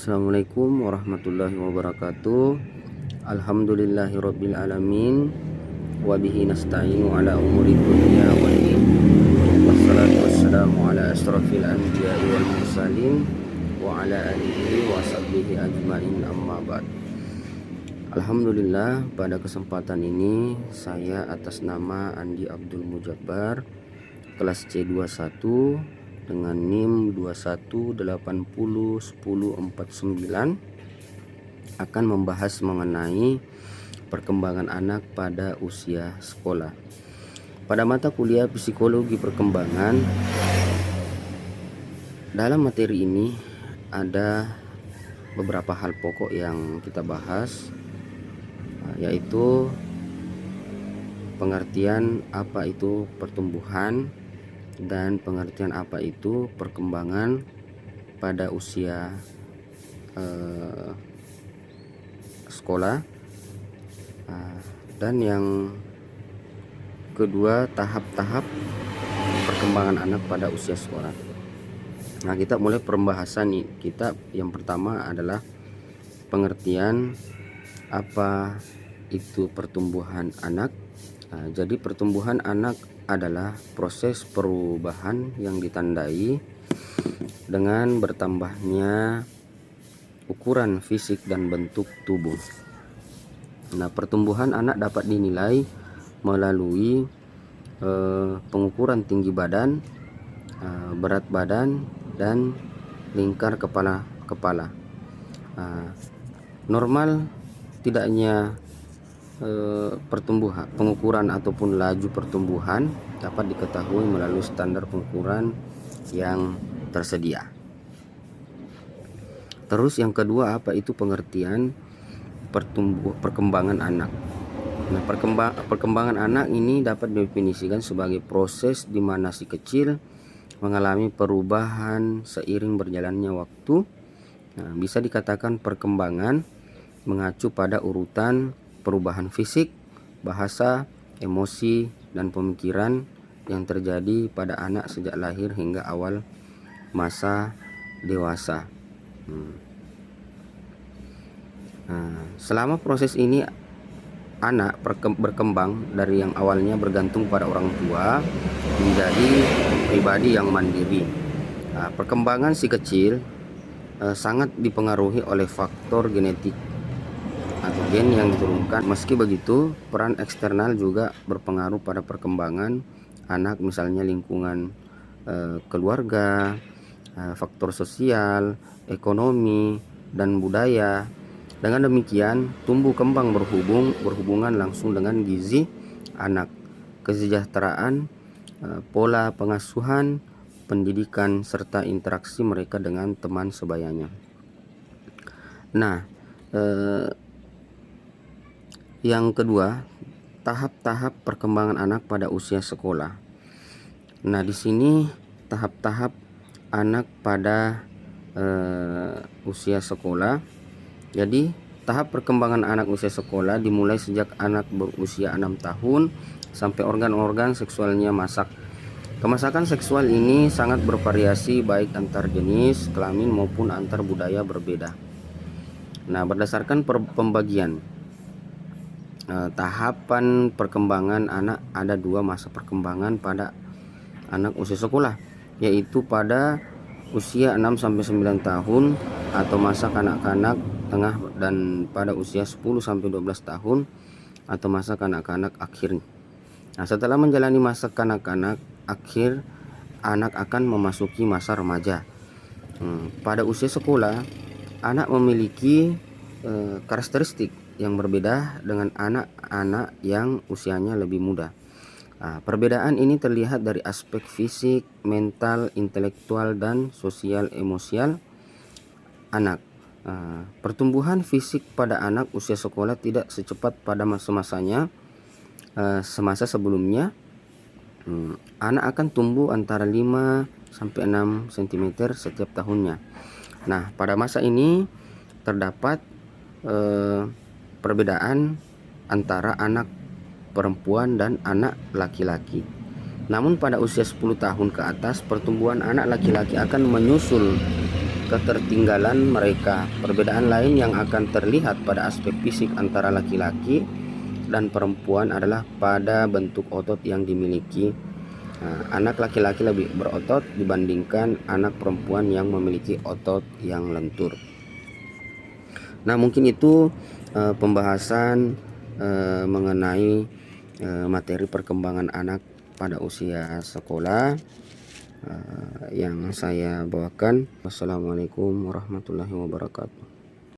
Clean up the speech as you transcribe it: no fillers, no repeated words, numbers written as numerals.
Assalamualaikum warahmatullahi wabarakatuh. Alhamdulillahirabbil alamin wa bihi nasta'inu ala umuri dunya waddin. Wassalatu wassalamu ala asrofil anbiya'i wal mursalin wa ala alihi wa sahbihi ajmain, amma ba'd. Alhamdulillah, pada kesempatan ini saya atas nama Andi Abdul Mujabbar, kelas C21 dengan NIM 21801049, akan membahas mengenai perkembangan anak pada usia sekolah. Pada mata kuliah psikologi perkembangan, dalam materi ini ada beberapa hal pokok yang kita bahas, yaitu pengertian apa itu pertumbuhan dan pengertian apa itu perkembangan pada usia sekolah, dan yang kedua tahap-tahap perkembangan anak pada usia sekolah. Nah, kita mulai pembahasan nih. Kita yang pertama adalah pengertian apa itu pertumbuhan anak. Jadi pertumbuhan anak adalah proses perubahan yang ditandai dengan bertambahnya ukuran fisik dan bentuk tubuh. Nah, pertumbuhan anak dapat dinilai melalui pengukuran tinggi badan, berat badan, dan lingkar kepala. Normal tidaknya pertumbuhan, pengukuran ataupun laju pertumbuhan dapat diketahui melalui standar pengukuran yang tersedia. Terus yang kedua, apa itu pengertian perkembangan anak. Nah, perkembangan anak ini dapat didefinisikan sebagai proses di mana si kecil mengalami perubahan seiring berjalannya waktu. Nah, bisa dikatakan perkembangan mengacu pada urutan perubahan fisik, bahasa, emosi, dan pemikiran yang terjadi pada anak sejak lahir hingga awal masa dewasa. Selama proses ini anak berkembang dari yang awalnya bergantung pada orang tua menjadi pribadi yang mandiri. Perkembangan si kecil sangat dipengaruhi oleh faktor genetik atau gen yang diturunkan. Meski begitu, peran eksternal juga berpengaruh pada perkembangan anak, misalnya lingkungan keluarga, faktor sosial, ekonomi, dan budaya. Dengan demikian, tumbuh kembang berhubungan langsung dengan gizi anak, kesejahteraan, pola pengasuhan, pendidikan, serta interaksi mereka dengan teman sebayanya. Nah, yang kedua, tahap-tahap perkembangan anak pada usia sekolah. Nah, di sini tahap-tahap anak pada usia sekolah. Jadi, tahap perkembangan anak usia sekolah dimulai sejak anak berusia 6 tahun sampai organ-organ seksualnya masak. Kemasakan seksual ini sangat bervariasi baik antar jenis kelamin maupun antar budaya berbeda. Nah, berdasarkan pembagian tahapan perkembangan anak, ada dua masa perkembangan pada anak usia sekolah, yaitu pada usia 6-9 tahun atau masa kanak-kanak tengah, dan pada usia 10-12 tahun atau masa kanak-kanak akhir. Nah, setelah menjalani masa kanak-kanak akhir, anak akan memasuki masa remaja. Pada usia sekolah, anak memiliki karakteristik yang berbeda dengan anak-anak yang usianya lebih muda. Perbedaan ini terlihat dari aspek fisik, mental, intelektual, dan sosial emosial anak. Pertumbuhan fisik pada anak usia sekolah tidak secepat pada semasa sebelumnya. Anak akan tumbuh antara 5-6 cm setiap tahunnya. Nah, pada masa ini terdapat perbedaan antara anak perempuan dan anak laki-laki. Namun pada usia 10 tahun ke atas, pertumbuhan anak laki-laki akan menyusul ketertinggalan mereka. Perbedaan lain yang akan terlihat pada aspek fisik antara laki-laki dan perempuan adalah pada bentuk otot yang dimiliki. Anak laki-laki lebih berotot dibandingkan anak perempuan yang memiliki otot yang lentur. Nah, mungkin itu pembahasan mengenai materi perkembangan anak pada usia sekolah yang saya bawakan. Wassalamualaikum warahmatullahi wabarakatuh.